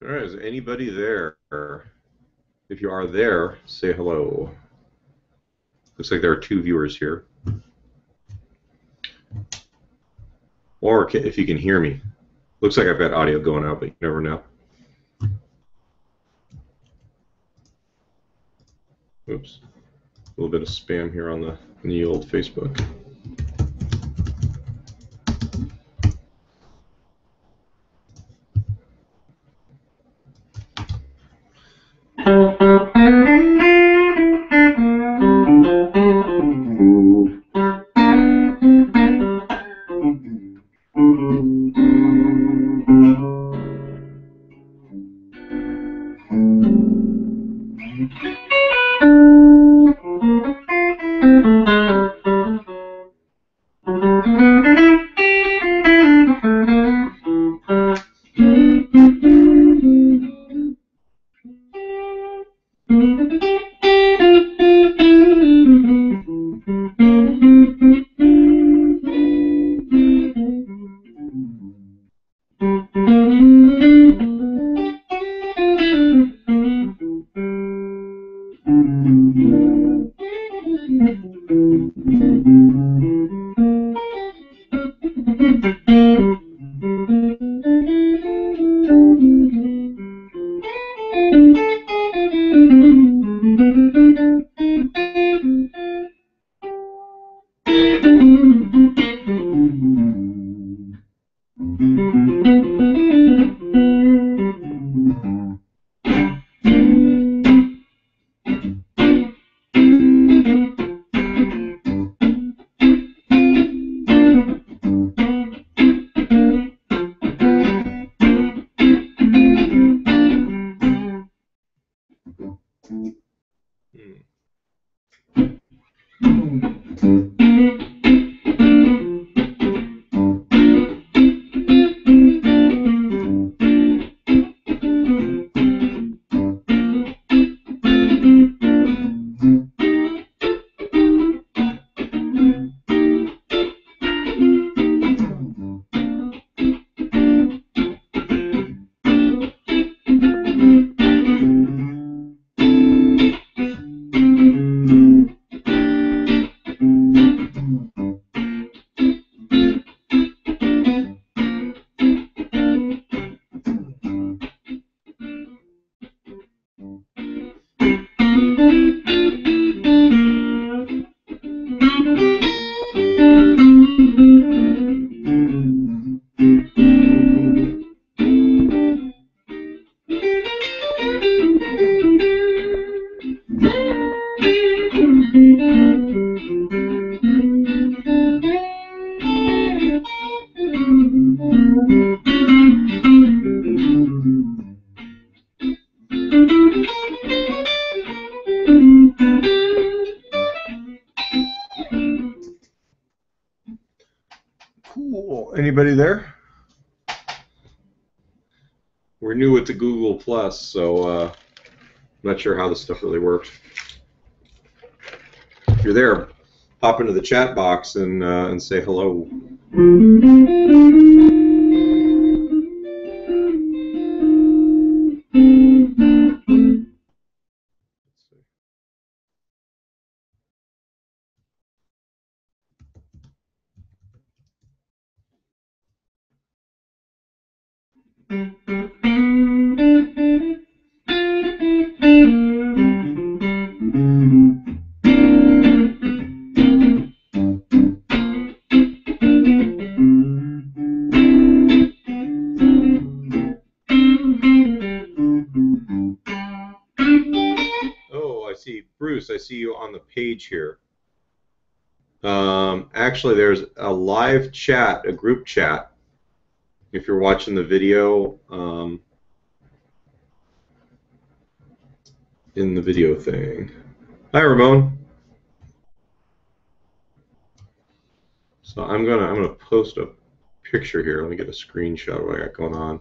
All right, is anybody there? If you are there, say hello. Looks like there are 2 viewers here. Or if you can hear me. Looks like I've got audio going out, but you never know. Oops. A little bit of spam here on the old Facebook. Cool. Anybody there? We're new with the Google Plus, so I'm not sure how this stuff really works. If you're there, pop into the chat box and say hello. Bruce, I see you on the page here. Actually, there's a live chat, a group chat, if you're watching the video, in the video thing. Hi, Ramon. So I'm gonna post a picture here. Let me get a screenshot of what I got going on.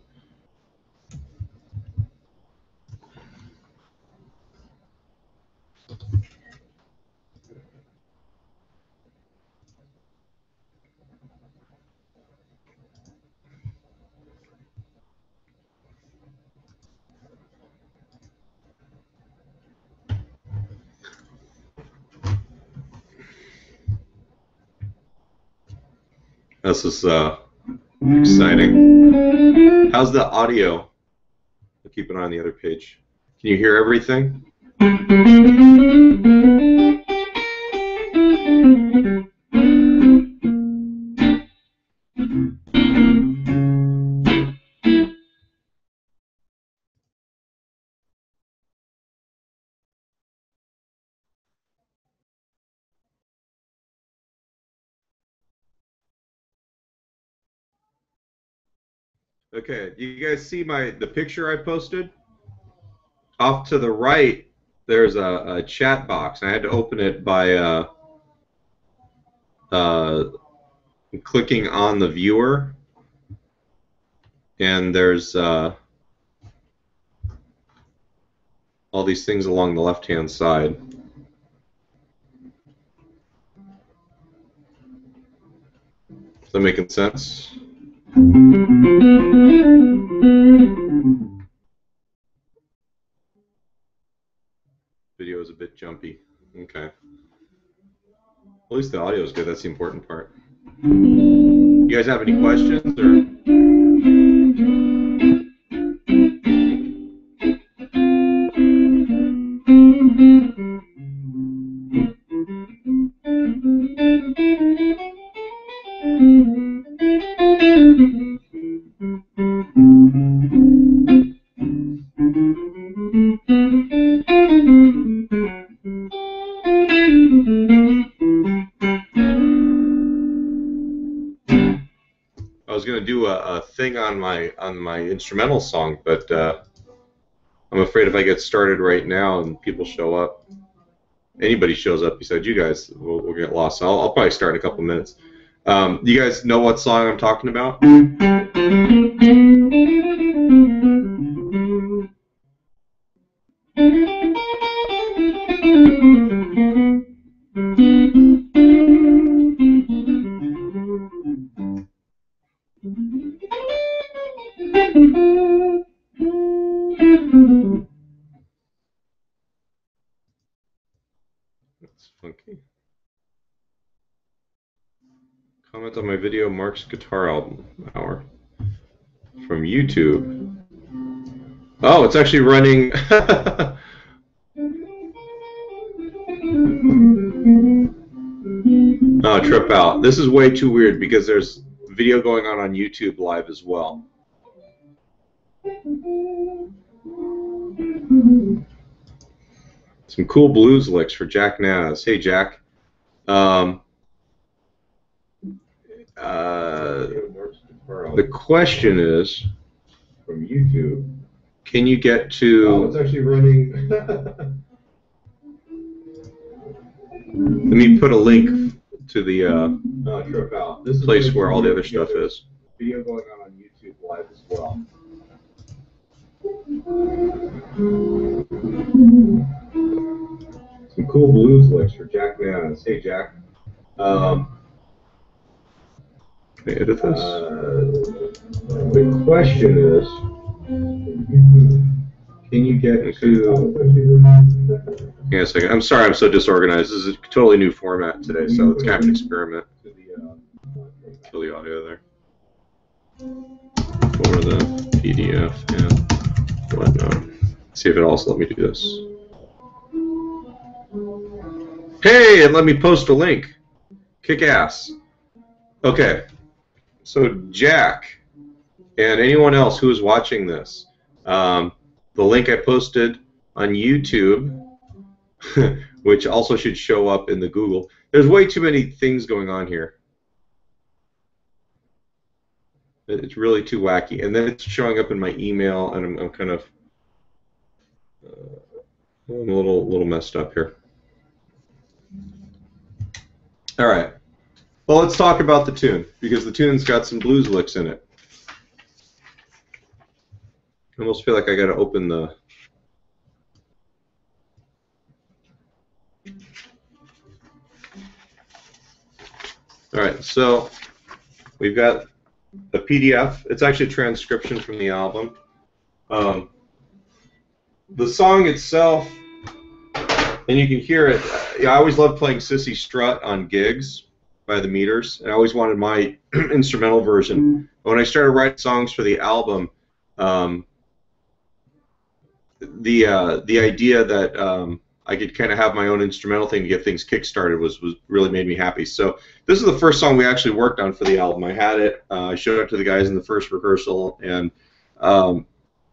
This is exciting. How's the audio? I'll keep an eye on the other page. Can you hear everything? Okay, you guys see the picture I posted? Off to the right, there's a chat box. I had to open it by clicking on the viewer, and there's all these things along the left-hand side. Is that making sense? Video is a bit jumpy. Okay. At least the audio is good. That's the important part. You guys have any questions or? I was going to do a thing on my instrumental song, but I'm afraid if I get started right now and people show up, anybody shows up besides you guys, we'll get lost. So I'll probably start in a couple minutes. You guys know what song I'm talking about? That's funky. Comment on my video, Mark's Guitar Album Hour from YouTube. Oh, it's actually running. Oh, trip out. This is way too weird because there's video going on YouTube live as well. Some cool blues licks for Jack Naz. Hey, Jack. The question is, from YouTube, can you get to... Oh, it's actually running... Let me put a link to the trip out. This place where all the other stuff is. Video going on YouTube live as well. Some cool blues licks for Jack Manns. Hey, Jack. Can I edit this? The question is, can you get to... Hang on a second. I'm sorry I'm so disorganized. This is a totally new format today, so it's kind of an experiment. Kill the audio there. For the PDF and whatnot. See if it also let me do this. Hey, and let me post a link. Kick ass. Okay. So Jack and anyone else who is watching this, the link I posted on YouTube, which also should show up in the Google. There's way too many things going on here. It's really too wacky. And then it's showing up in my email, and I'm kind of I'm a little messed up here. All right. Well, let's talk about the tune, because the tune's got some blues licks in it. I almost feel like I got to open the... All right, so we've got a PDF. It's actually a transcription from the album. The song itself, and you can hear it. I always loved playing Sissy Strut on gigs by the Meters, and I always wanted my instrumental version. But when I started writing songs for the album, the idea that I could kind of have my own instrumental thing to get things kick-started was really made me happy. So this is the first song we actually worked on for the album. I had it. I showed it to the guys in the first rehearsal, and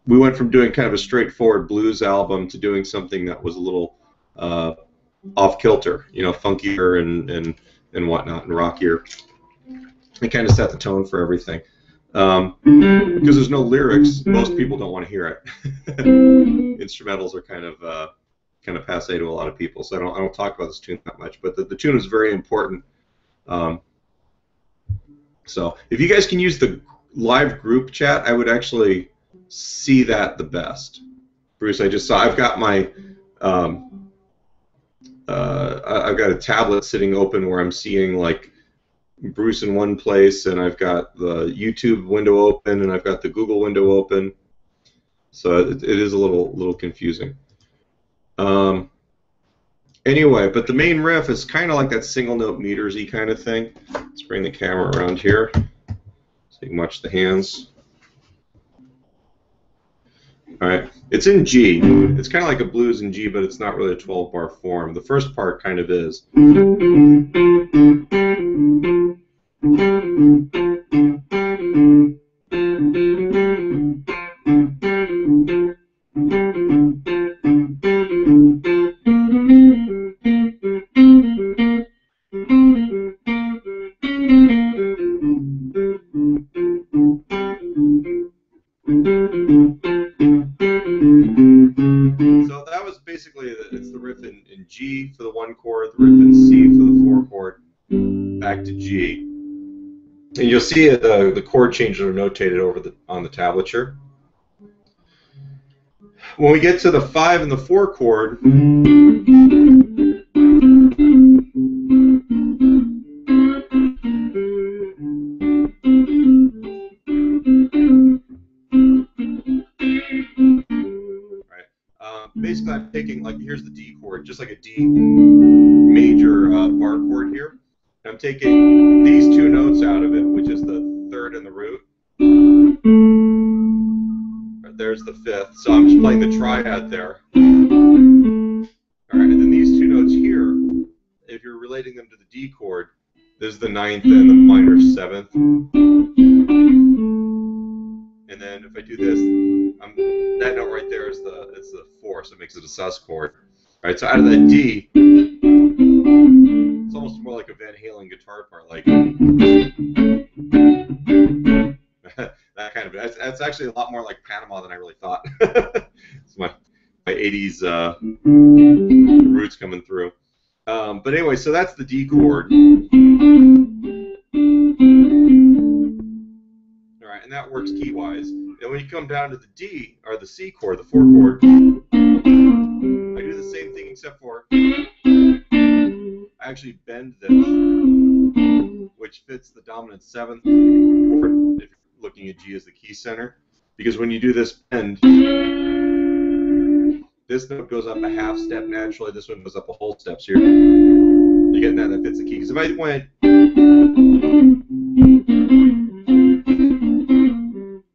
we went from doing kind of a straightforward blues album to doing something that was a little off-kilter, you know, funkier and whatnot, and rockier. It kind of set the tone for everything. Because there's no lyrics, most people don't want to hear it. Instrumentals are kind of passé to a lot of people, so I don't talk about this tune that much. But the tune is very important. So if you guys can use the live group chat, I would actually see that the best. Bruce, I just saw. I've got my I've got a tablet sitting open where I'm seeing like Bruce in one place, and I've got the YouTube window open, and I've got the Google window open. So it is a little confusing. Anyway, but the main riff is kind of like that single note meters-y kind of thing. Let's bring the camera around here so you can watch the hands. All right, it's in G. It's kind of like a blues in G, but it's not really a 12-bar form. The first part kind of is. So that was basically, it's the riff in G for the 1 chord, the riff in C for the 4 chord, back to G. And you'll see the chord changes are notated over on the tablature. When we get to the 5 and the 4 chord, basically I'm taking, like, here's the D chord, just like a D major bar chord here. And I'm taking these 2 notes out of it, which is the 3rd and the root. Right, there's the 5th, so I'm just playing the triad there. All right, and then these 2 notes here, if you're relating them to the D chord, this is the 9th and the minor 7th. And then if I do this, that note right there is the 4, so it makes it a sus chord. All right, so out of that D, it's almost more like a Van Halen guitar part, like that kind of. That's actually a lot more like Panama than I really thought. It's my 80s roots coming through. But anyway, so that's the D chord. All right, and that works key-wise. And when you come down to the D, or the C chord, the 4 chord, I do the same thing except for I actually bend this, which fits the dominant 7th chord if you're looking at G as the key center. Because when you do this bend, this note goes up a half step naturally, this one goes up a whole step. So you're getting that fits the key. Because if I went,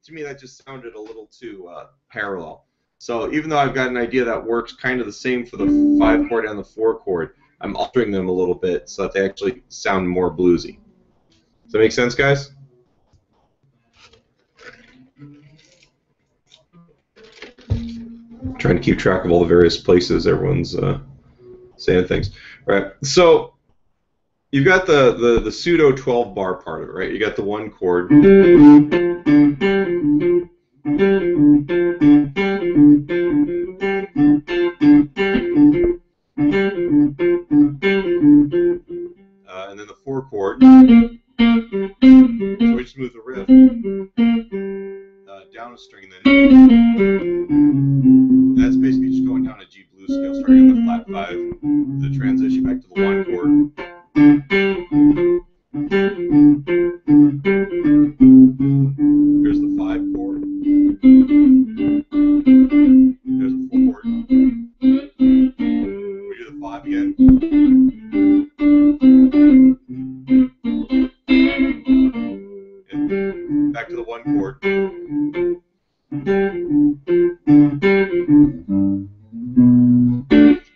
to me that just sounded a little too parallel. So even though I've got an idea that works kind of the same for the 5 chord and the 4 chord, I'm altering them a little bit so that they actually sound more bluesy. Does that make sense, guys? I'm trying to keep track of all the various places everyone's saying things. All right, so you've got the pseudo 12 bar part of it, right? You got the 1 chord. And then the 4 chord. So we just move the riff down a string, and then that's basically just going down a G blues scale, starting on the flat 5, the transition back to the 1 chord. Here's the 5 chord. Here's the 4 chord. We do the 5 again. And back to the 1 chord.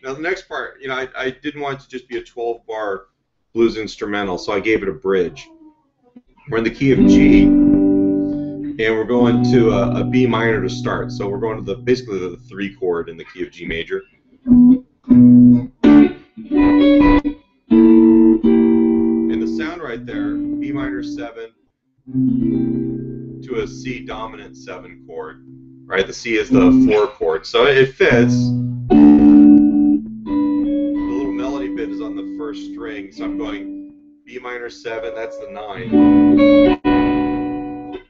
Now the next part, you know, I didn't want it to just be a 12-bar blues instrumental, so I gave it a bridge. We're in the key of G, and we're going to a B minor to start. So we're going to basically the 3 chord in the key of G major. And the sound right there, B minor 7 to a C dominant 7 chord, right? The C is the 4 chord, so it fits. The little melody bit is on the 1st string, so I'm going B minor 7, that's the 9.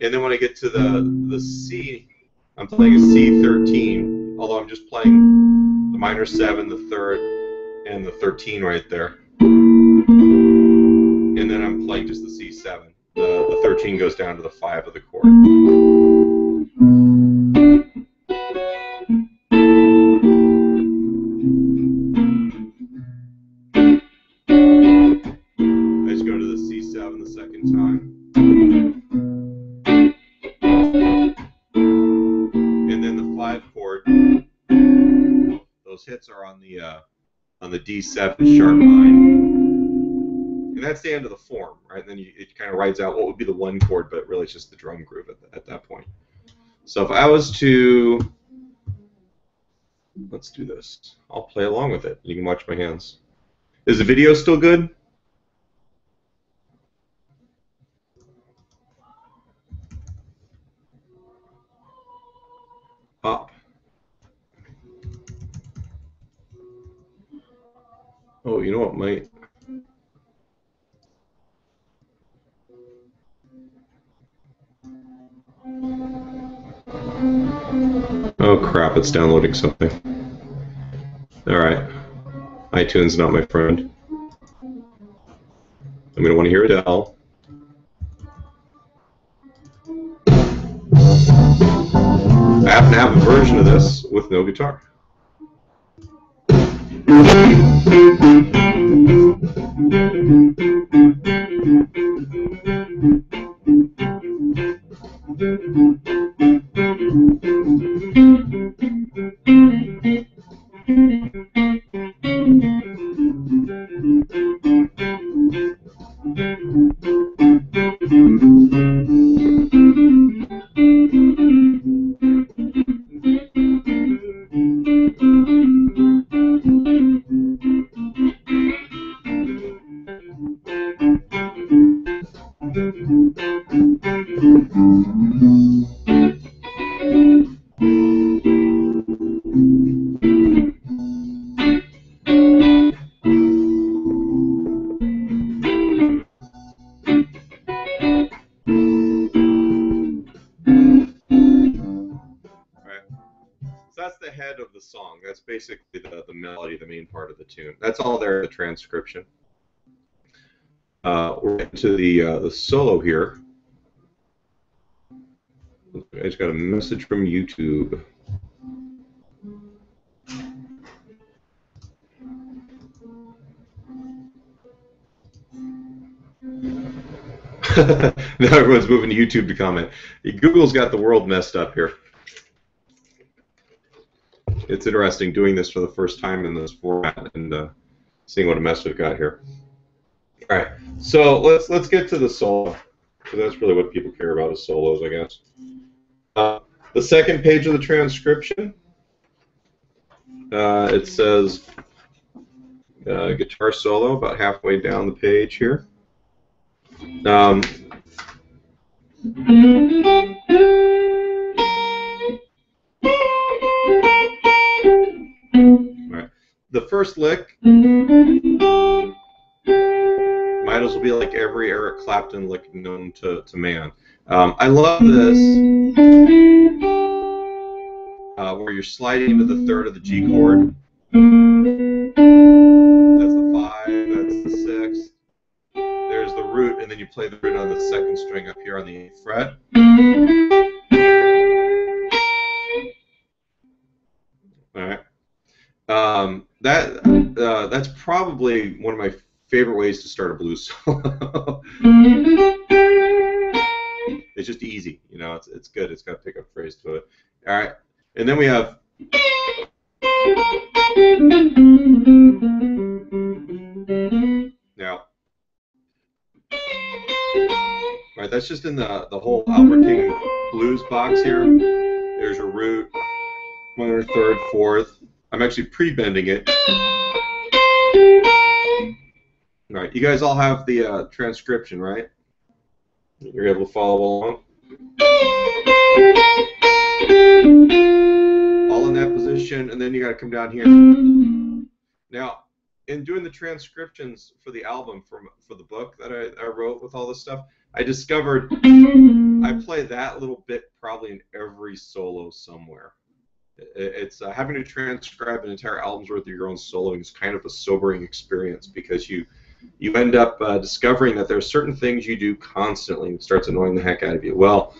And then when I get to the C, I'm playing a C13, although I'm just playing the minor 7, the 3rd, and the 13 right there. And then I'm playing just the C7. The 13 goes down to the 5 of the chord. I just go to the C7 the 2nd time. And then the 5 chord, those hits are on the D7 sharp 9. And that's the end of the form, right? And then it kind of writes out what would be the 1 chord, but really it's just the drum groove at that point. So if I was to, let's do this. I'll play along with it. You can watch my hands. Is the video still good? Up. Oh, you know what might... Oh crap, it's downloading something. Alright. iTunes not my friend. I'm going to want to hear Adele. I happen to have a version of this with no guitar. So that's the head of the song. That's basically the melody, the main part of the tune. That's all there in the transcription. We're into the solo here. I just got a message from YouTube. Now everyone's moving to YouTube to comment. Google's got the world messed up here. It's interesting doing this for the first time in this format and seeing what a mess we've got here. All right, so let's get to the solo, because that's really what people care about is solos, I guess. The second page of the transcription, it says guitar solo about halfway down the page here. Right. The first lick might as well be like every Eric Clapton lick known to man. I love this where you're sliding into the third of the G chord. That's the 5, that's the 6. There's the root, and then you play the root on the second string up here on the 8th fret. All right. That's probably one of my favorite ways to start a blues solo. It's just easy, you know. It's good. It's got a pickup phrase to it. All right, and then we have. Now. All right, that's just in the whole Albert King blues box here. There's your root, 1 3rd, 4th. I'm actually pre-bending it. All right, you guys all have the transcription, right? You're able to follow along. All in that position, and then you got to come down here. Now, in doing the transcriptions for the album, for the book that I wrote with all this stuff, I discovered I play that little bit probably in every solo somewhere. It's having to transcribe an entire album's worth of your own soloing is kind of a sobering experience, because you end up discovering that there are certain things you do constantly and it starts annoying the heck out of you. Well,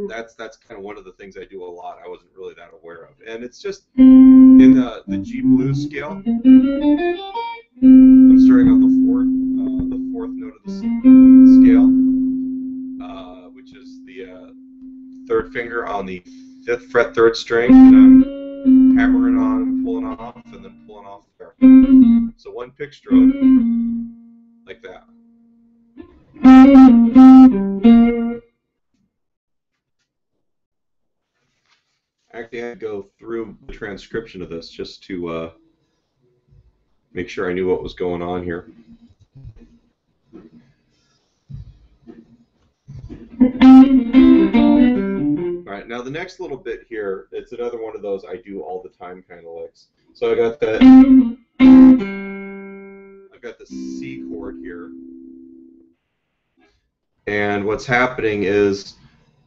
that's kind of one of the things I do a lot. I wasn't really that aware of, and it's just in the G blues scale. I'm starting on the fourth note of the scale, which is the 3rd finger on the 5th fret 3rd string, and I'm hammering on and pulling off, and then pulling off there. So one pick stroke, like that. Actually, I had to go through the transcription of this just to make sure I knew what was going on here. All right, now the next little bit here, it's another one of those I do all the time kind of licks. So I got that. I've got the C chord here, and what's happening is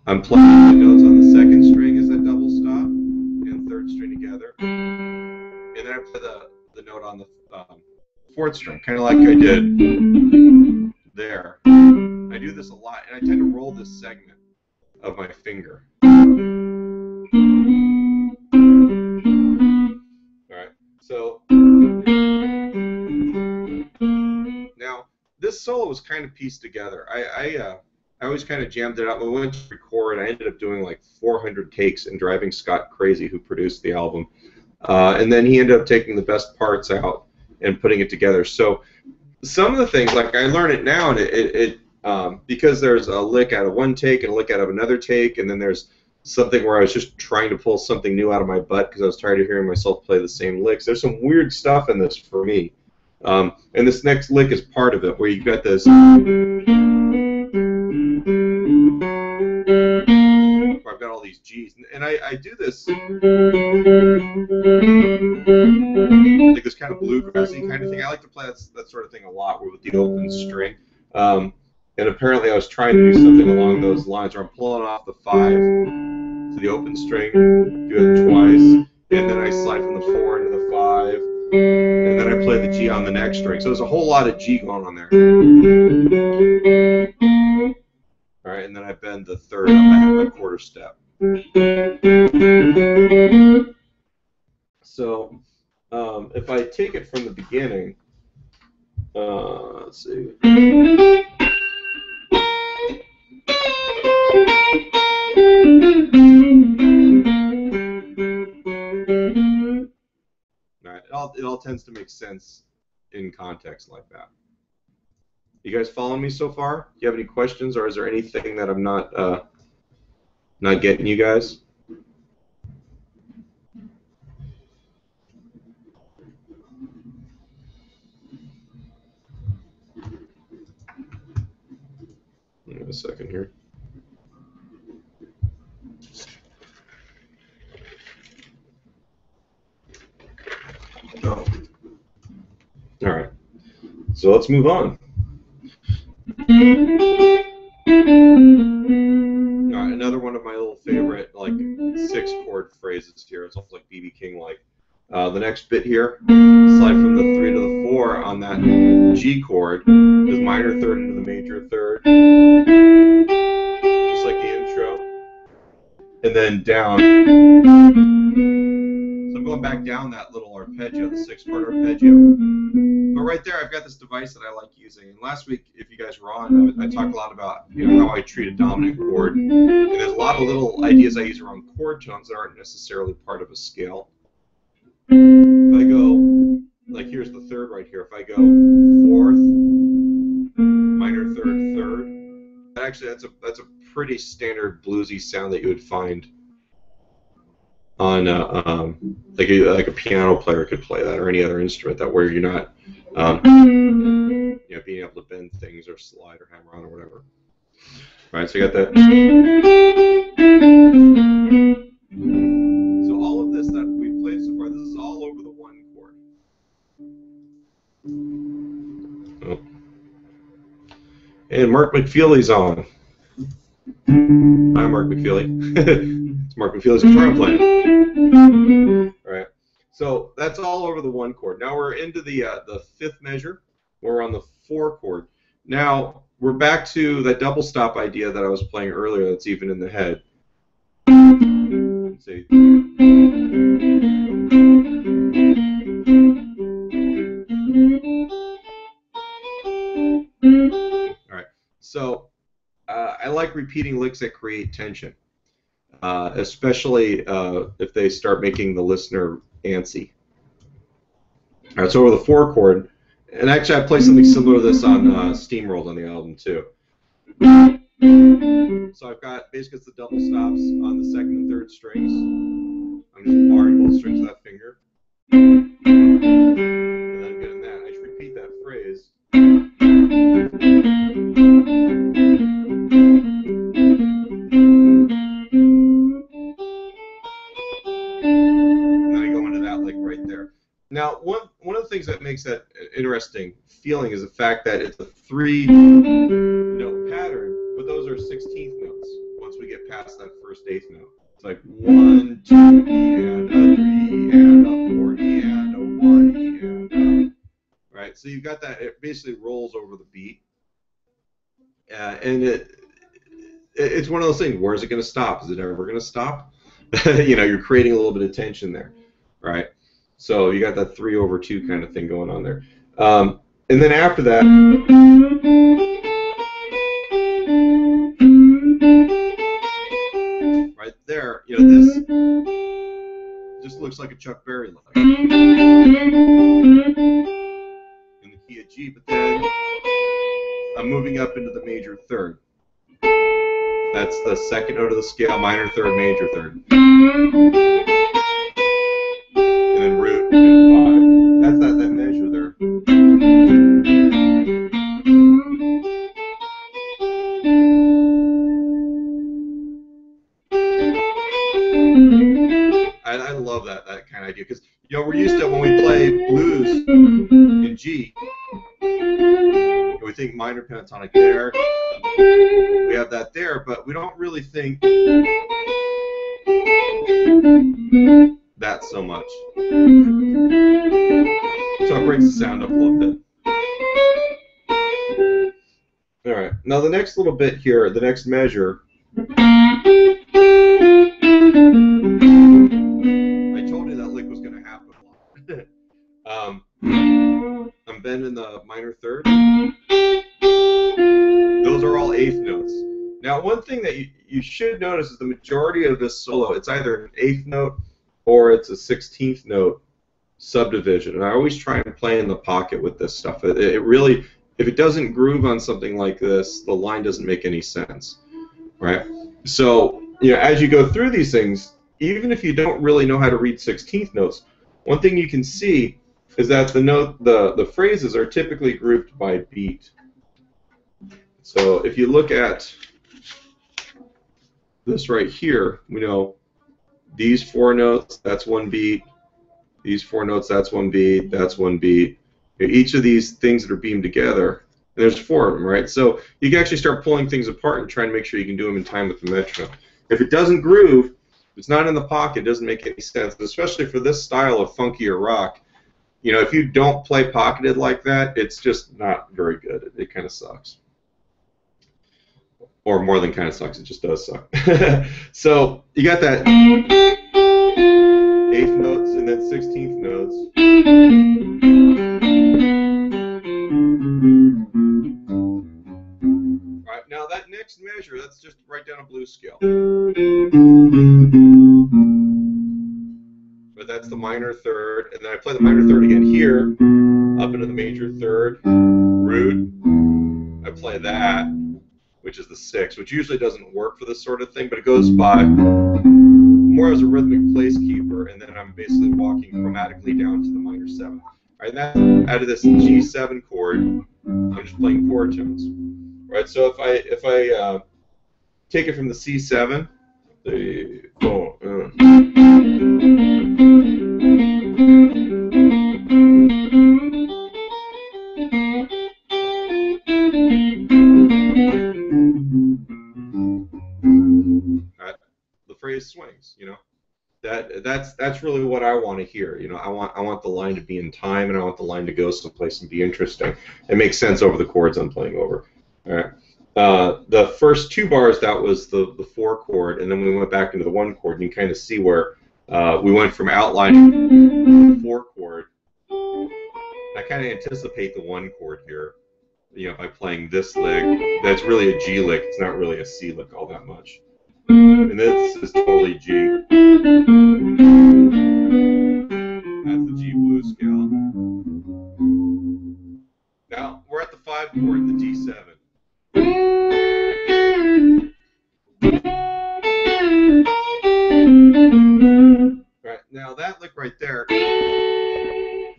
I'm playing the notes on the 2nd string as a double stop and 3rd string together, and then I play the note on the 4th string, kind of like I did there. I do this a lot, and I tend to roll this segment of my finger. All right, so now this solo was kind of pieced together. I always kind of jammed it up. When we went to record, I ended up doing like 400 takes and driving Scott crazy, who produced the album. And then he ended up taking the best parts out and putting it together. So some of the things, like I learn it now, and because there's a lick out of one take and a lick out of another take, and then there's something where I was just trying to pull something new out of my butt because I was tired of hearing myself play the same licks. There's some weird stuff in this for me. And this next lick is part of it, where you've got this. I've got all these G's, and I do this like this kind of bluegrassy kind of thing. I like to play that sort of thing a lot with the open string. And apparently I was trying to do something along those lines, where I'm pulling off the 5 to the open string, do it twice, and then I slide from the 4 into the 5, and then I play the G on the next string. So there's a whole lot of G going on there. All right, and then I bend the 3rd up a quarter step. So if I take it from the beginning, let's see. All right, it all tends to make sense in context like that. You guys following me so far? Do you have any questions, or is there anything that I'm not getting you guys? Give me a second here. Oh. All right. So let's move on. All right, another one of my little favorite, like, 6-chord phrases here. It's almost like B.B. King-like. The next bit here, slide from the 3 to the 4 on that G chord, is minor 3rd into the major 3rd, just like the intro, and then down. So I'm going back down that little arpeggio, the 6-chord arpeggio. But right there, I've got this device that I like using. And last week, if you guys were on, I talked a lot about how I treat a dominant chord. And there's a lot of little ideas I use around chord tones that aren't necessarily part of a scale. If I go, like here's the 3rd right here. If I go 4th, minor 3rd, 3rd, actually that's a pretty standard bluesy sound that you would find on like a piano player could play that, or any other instrument, that where you're not being able to bend things or slide or hammer on or whatever. All right, so you got that. So all of this that we've played so far, this is all over the 1 chord. Oh. And Mark McFeely's on. Hi, Mark McFeely. It's Mark McFeely's guitar I'm playing. All right. So that's all over the 1 chord. Now we're into the 5th measure. We're on the 4 chord. Now we're back to that double stop idea that I was playing earlier. That's even in the head. Let's see. All right. So I like repeating licks that create tension, especially if they start making the listener antsy. All right, so over the 4 chord, and actually I play something similar to this on Steamrolled on the album too. So I've got basically it's the double stops on the 2nd and 3rd strings. I'm just barring both strings with that finger. And then I'm getting that. I just repeat that phrase. Now, one of the things that makes that interesting feeling is the fact that it's a 3-note pattern, but those are 16th notes once we get past that first 8th note. It's like 1, 2, E, and a 3, and a 4, E, and a 1, E, and a... Right? So you've got that, it basically rolls over the beat. And it's one of those things, where is it going to stop? Is it ever going to stop? You're creating a little bit of tension there, right? So you got that 3/2 kind of thing going on there. And then after that, right there, this just looks like a Chuck Berry lick in the key of G, but then I'm moving up into the major 3rd. That's the 2nd note of the scale, minor 3rd, major 3rd. And then root and 5. That's that measure there. I love that kind of idea, because we're used to when we play blues in G, we think minor pentatonic there. We have that there, but we don't really think that so much. So it brings the sound up a little bit. All right. Now the next little bit here, the next measure. I told you that lick was going to happen a lot. I'm bending the minor third. Those are all eighth notes. Now, one thing that you should notice is the majority of this solo, it's either an eighth note or it's a 16th note subdivision. And I always try and play in the pocket with this stuff. It really, if it doesn't groove on something like this, the line doesn't make any sense, right? So, as you go through these things, even if you don't really know how to read 16th notes, one thing you can see is that the phrases are typically grouped by beat. So if you look at this right here, we know these 4 notes, that's 1 beat. These 4 notes, that's 1 beat. That's 1 beat. Each of these things that are beamed together, and there's 4 of them, right? So you can actually start pulling things apart and try and make sure you can do them in time with the metronome. If it doesn't groove, if it's not in the pocket, it doesn't make any sense, especially for this style of funkier rock. If you don't play pocketed like that, it's just not very good. It kind of sucks. Or more than kind of sucks, it just does suck. So you got that 8th notes and then 16th notes. All right, now that next measure, that's just write down a blues scale. But that's the minor third, and then I play the minor third again here, up into the major third, root. I play that, which is the 6th, which usually doesn't work for this sort of thing, but it goes by more as a rhythmic placekeeper, and then I'm basically walking chromatically down to the minor 7th. All right, and that's out of this G7 chord, I'm just playing chord tones. All right, so if I take it from the C7, the phrase swings, that's really what I want to hear. I want the line to be in time, and I want the line to go someplace and be interesting. It makes sense over the chords I'm playing over. All right. The first 2 bars, that was the 4 chord, and then we went back into the 1 chord, and you kind of see where we went from outlining the 4 chord. I kind of anticipate the 1 chord here, by playing this lick. That's really a G lick. It's not really a C lick all that much. And this is totally G. That's the G blues scale. Now, we're at the 5 chord, the D7. Right, now that lick right there,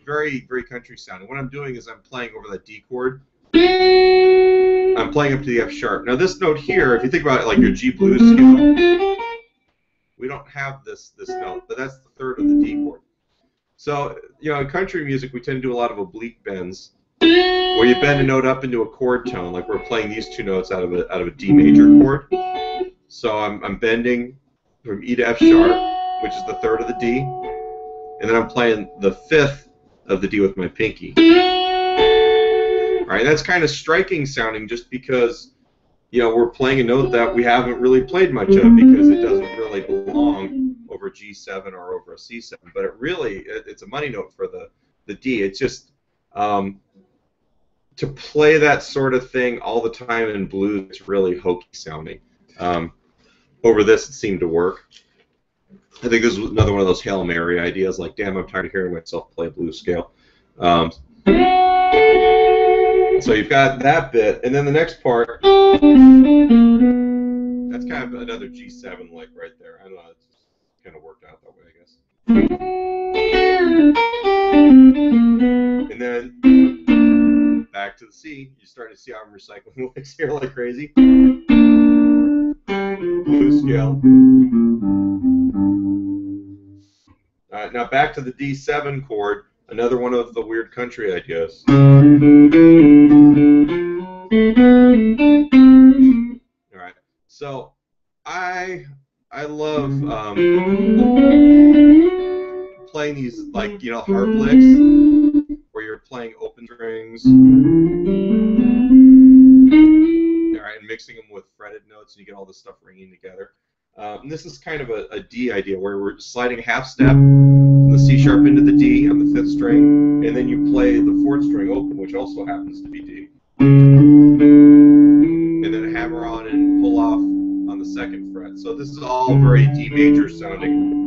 very, very country sounding. What I'm doing is I'm playing over that D chord. I'm playing up to the F sharp. Now this note here, if you think about it like your G blues scale, we don't have this note, but that's the 3rd of the D chord. So, in country music, we tend to do a lot of oblique bends, where you bend a note up into a chord tone, like we're playing these 2 notes out of a D major chord. So I'm bending from E to F sharp, which is the 3rd of the D, and then I'm playing the 5th of the D with my pinky. All right, that's kind of striking sounding, just because we're playing a note that we haven't really played much of, because it doesn't really belong over G7 or over a C7. But it's a money note for the D. It's just to play that sort of thing all the time in blues, it's really hokey sounding. Over this, it seemed to work. I think this was another one of those Hail Mary ideas, like, damn, I'm tired of hearing myself play blues scale. So you've got that bit, and then the next part, that's kind of another G7 lick right there. I don't know, it just kind of worked out that way, I guess. And then back to the C. You're starting to see how I'm recycling licks here like crazy. Blues scale. All right, now back to the D7 chord, another one of the weird country ideas. All right. So I love playing these, like, you know, harp licks where you're playing open strings. All right, and mixing them with fretted notes, and you get all this stuff ringing together. And this is kind of a D idea where we're sliding a half step from the C sharp into the D on the 5th string, and then you play the 4th string open, which also happens to be D. And then hammer on and pull off on the 2nd fret. So this is all very D major sounding.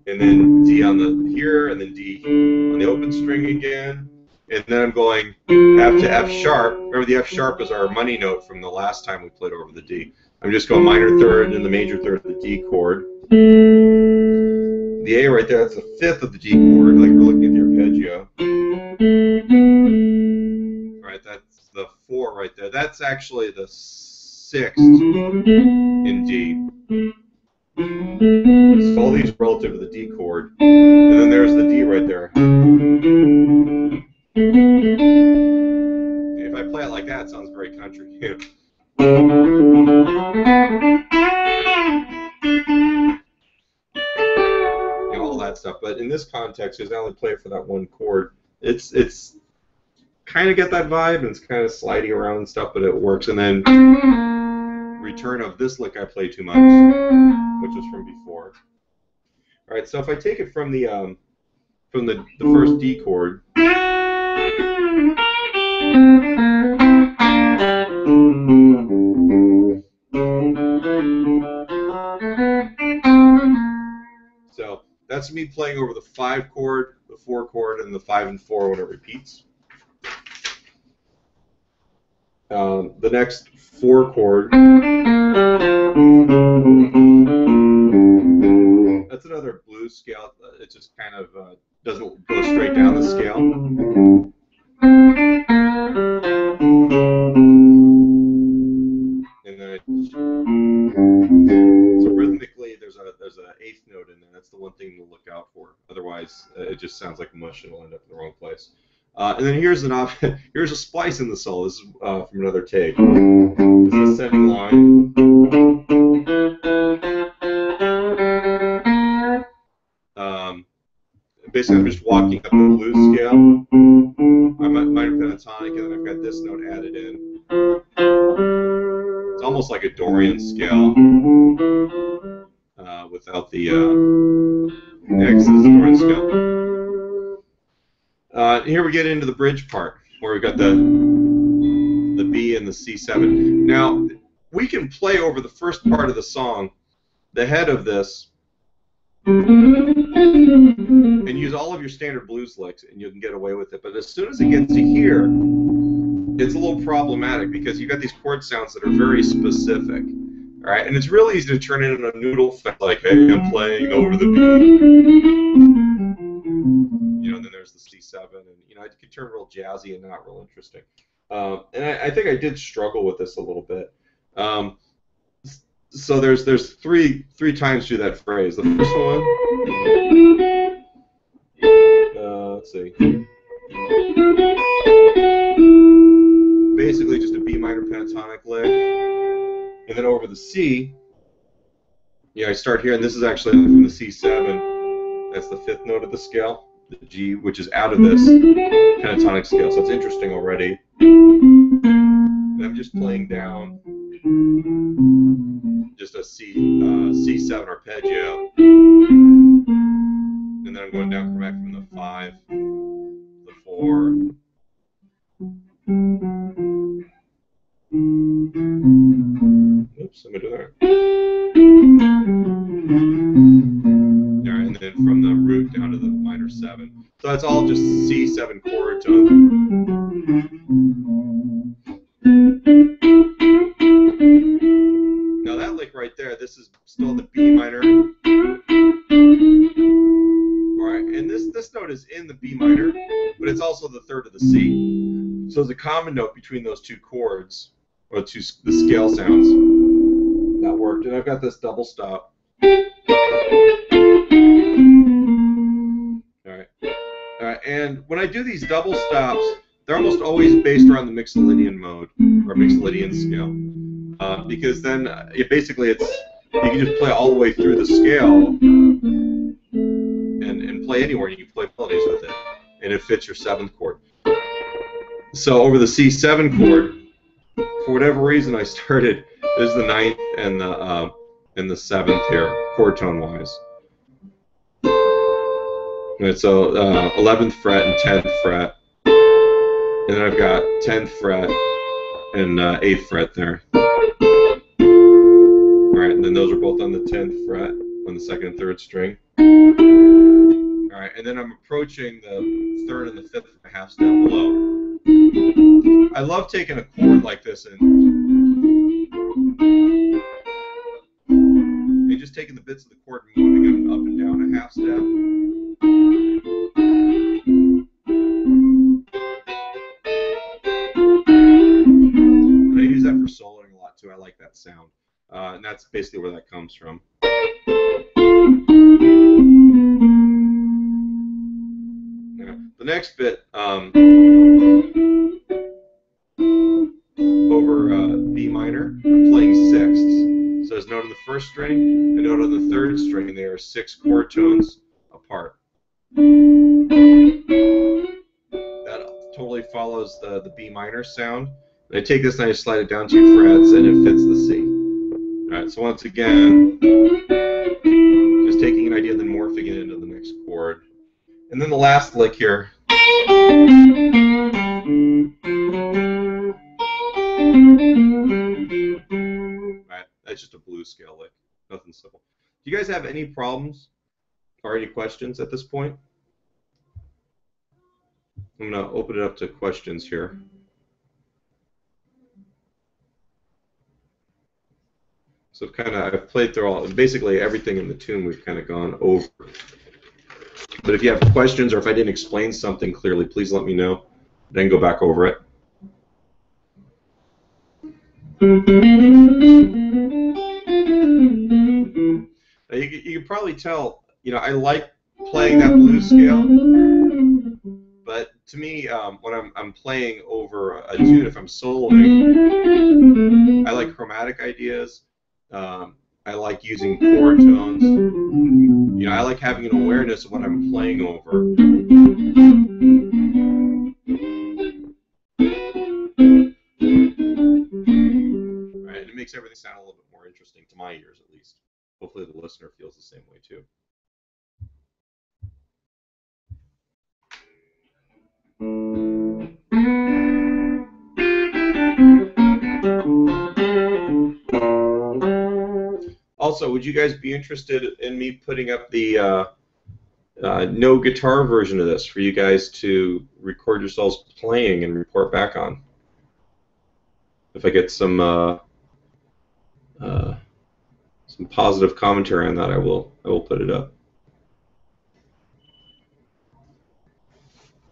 And then D on the here, and then D on the open string again. And then I'm going F to F sharp. Remember, the F sharp is our money note from the last time we played over the D. I'm just going minor third and the major third of the D chord. The A right there, that's the 5th of the D chord, like we're looking at the arpeggio. Right, that's the 4 right there. That's actually the 6th in D. So all these relative to the D chord. And then there's the D right there. If I play it like that, it sounds very country. All that stuff. But in this context, because I only play it for that one chord, it's kind of get that vibe, and it's kind of sliding around and stuff, but it works. And then return of this lick I play too much, which was from before. All right, so if I take it from the first D chord. So that's me playing over the 5 chord, the 4 chord, and the 5 and 4 when it repeats. The next 4 chord. That's another blues scale. It just kind of doesn't go straight down the scale. And then so rhythmically, there's an 8th note in there. That's the one thing to look out for. Otherwise, it just sounds like mush, and it'll end up in the wrong place. And then here's here's a splice in the solo. This is from another take. This is ascending line. Basically, I'm just walking up the blues scale. I'm at minor pentatonic, and then I've got this note added in. It's almost like a Dorian scale without the X is the Dorian scale. Here we get into the bridge part, where we've got the B and the C7. Now, we can play over the first part of the song, the head of this, and use all of your standard blues licks, and you can get away with it. But as soon as it gets to here, it's a little problematic, because you've got these chord sounds that are very specific. All right, and it's really easy to turn it into a noodle effect, like, hey, I'm playing over the B. You know, and then there's the C7, and you know, it can turn real jazzy and not real interesting. And I think I did struggle with this a little bit. So there's three times through that phrase. The first one, let's see, basically just a B minor pentatonic lick, and then over the C. Yeah, I start here, and this is actually from the C7. That's the 5th note of the scale. The G, which is out of this pentatonic scale, so it's interesting already. And I'm just playing down just a C7 arpeggio, and then I'm going down correct from the 5, the 4. Oops, I'm gonna do that. All right, and then from the root down to the minor 7. So that's all just C7 chord tone. Now that lick right there, this is still the B minor. All right, and this note is in the B minor, but it's also the 3rd of the C. So there's a common note between those two chords, or the scale sounds. That worked, and I've got this double stop. All right, and when I do these double stops, they're almost always based around the Mixolydian mode or Mixolydian scale, because then basically you can just play all the way through the scale and play anywhere. You can play melodies with it, and it fits your 7th chord. So over the C7 chord, for whatever reason, I started. This is the 9th and the 7th here, chord tone wise. And so 11th fret and 10th fret, and then I've got 10th fret and 8th fret there. All right, and then those are both on the 10th fret on the 2nd and 3rd string. All right, and then I'm approaching the 3rd and the 5th and a half step below. I love taking a chord like this and just taking the bits of the chord and moving them up and down a half step. And I use that for soloing a lot too. I like that sound. And that's basically where that comes from. Yeah. The next bit, over B minor, I'm playing sixths. So there's a note on the 1st string, a note on the 3rd string, and they are 6 chord tones apart. That totally follows the B minor sound. And I take this and I slide it down 2 frets, and it fits the C. All right, so once again, just taking an idea, then morphing it into the next chord. And then the last lick here. Right, that's just a blues scale lick, nothing simple. Do you guys have any problems or any questions at this point? I'm going to open it up to questions here. So I've played through basically everything in the tune we've kind of gone over. But if you have questions or if I didn't explain something clearly, please let me know. Then go back over it. Now you can probably tell, I like playing that blues scale. But to me, when I'm playing over a tune, if I'm soloing, I like chromatic ideas. I like using chord tones. I like having an awareness of what I'm playing over. Right, and it makes everything sound a little bit more interesting to my ears, at least. Hopefully the listener feels the same way too. Also, would you guys be interested in me putting up the no guitar version of this for you guys to record yourselves playing and report back on? If I get some positive commentary on that, I will put it up.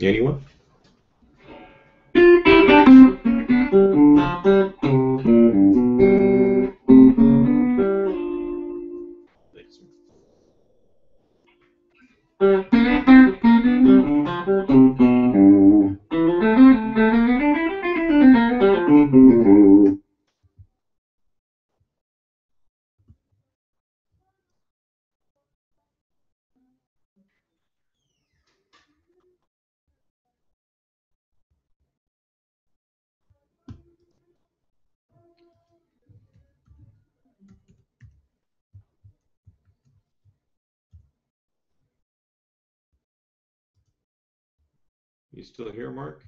Anyone? You still here, Mark?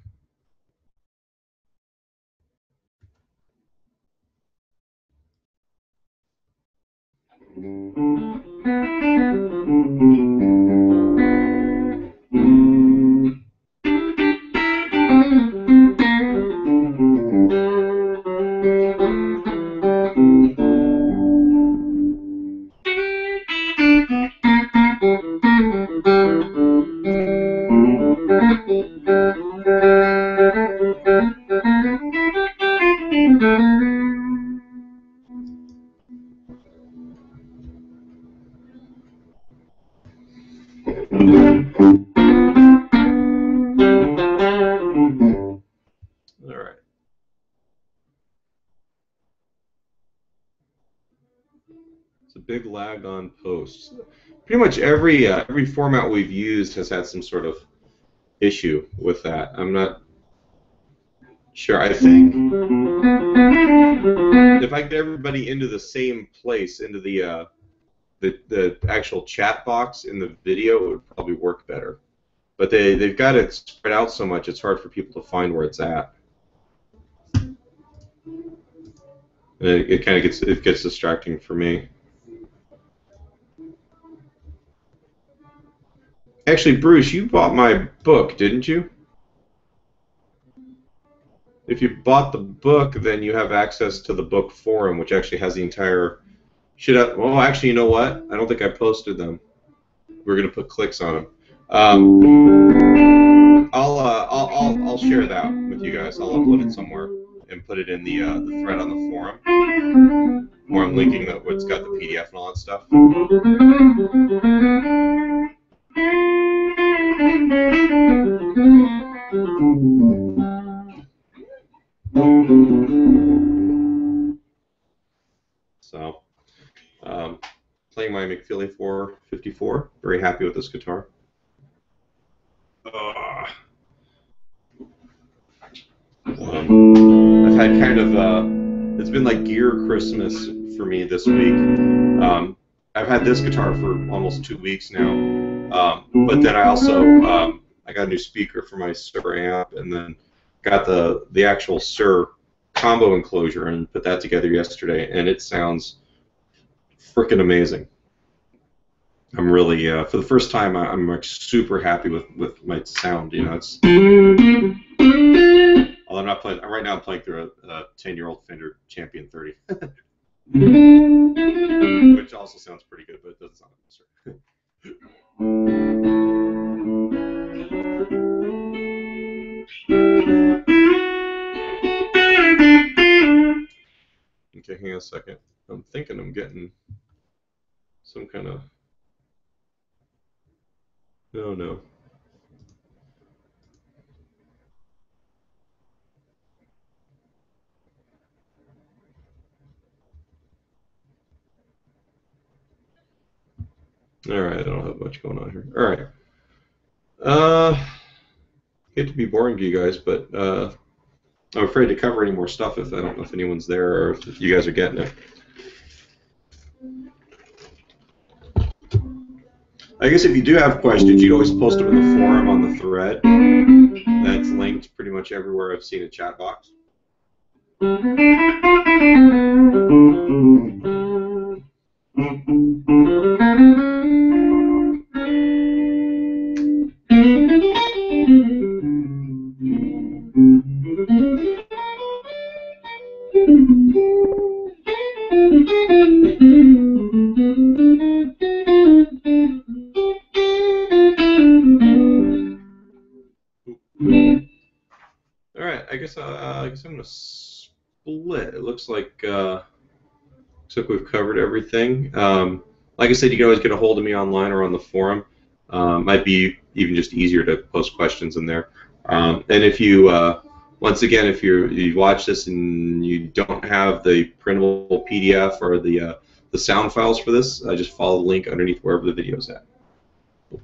on post. Pretty much every format we've used has had some sort of issue with that. I'm not sure. I think if I get everybody into the same place, into the actual chat box in the video, it would probably work better. But they've got it spread out so much, it's hard for people to find where it's at. It kind of gets distracting for me. Actually, Bruce, you bought my book, didn't you? If you bought the book, then you have access to the book forum, which actually has the entire. Well, actually, you know what? I don't think I posted them. We're gonna put clicks on them. I'll share that with you guys. I'll upload it somewhere and put it in the thread on the forum, where I'm linking what's got the PDF and all that stuff. So, playing my McFeely 454. Very happy with this guitar. I've had kind of it's been like gear Christmas for me this week. I've had this guitar for almost 2 weeks now, but then I also I got a new speaker for my Sur amp, and then got the actual Sur combo enclosure and put that together yesterday, and it sounds freaking amazing. I'm really for the first time I'm like super happy with my sound. You know, it's. Although I'm not playing right now. I'm playing through a 10-year-old Fender Champion 30, which also sounds pretty good, but it doesn't sound like Okay, hang on a second. I'm thinking I'm getting some kind of. No. Alright, I don't have much going on here. Alright. Hate to be boring to you guys, but I'm afraid to cover any more stuff if I don't know if anyone's there or if you guys are getting it. I guess if you do have questions, you can always post them in the forum on the thread. That's linked pretty much everywhere I've seen a chat box. All right, I guess I'm gonna split. It looks like we've covered everything. Like I said, you can always get a hold of me online or on the forum. Might be even just easier to post questions in there. And if you, once again, if you watch this and you don't have the printable PDF or the sound files for this, just follow the link underneath wherever the video's at.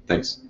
Thanks.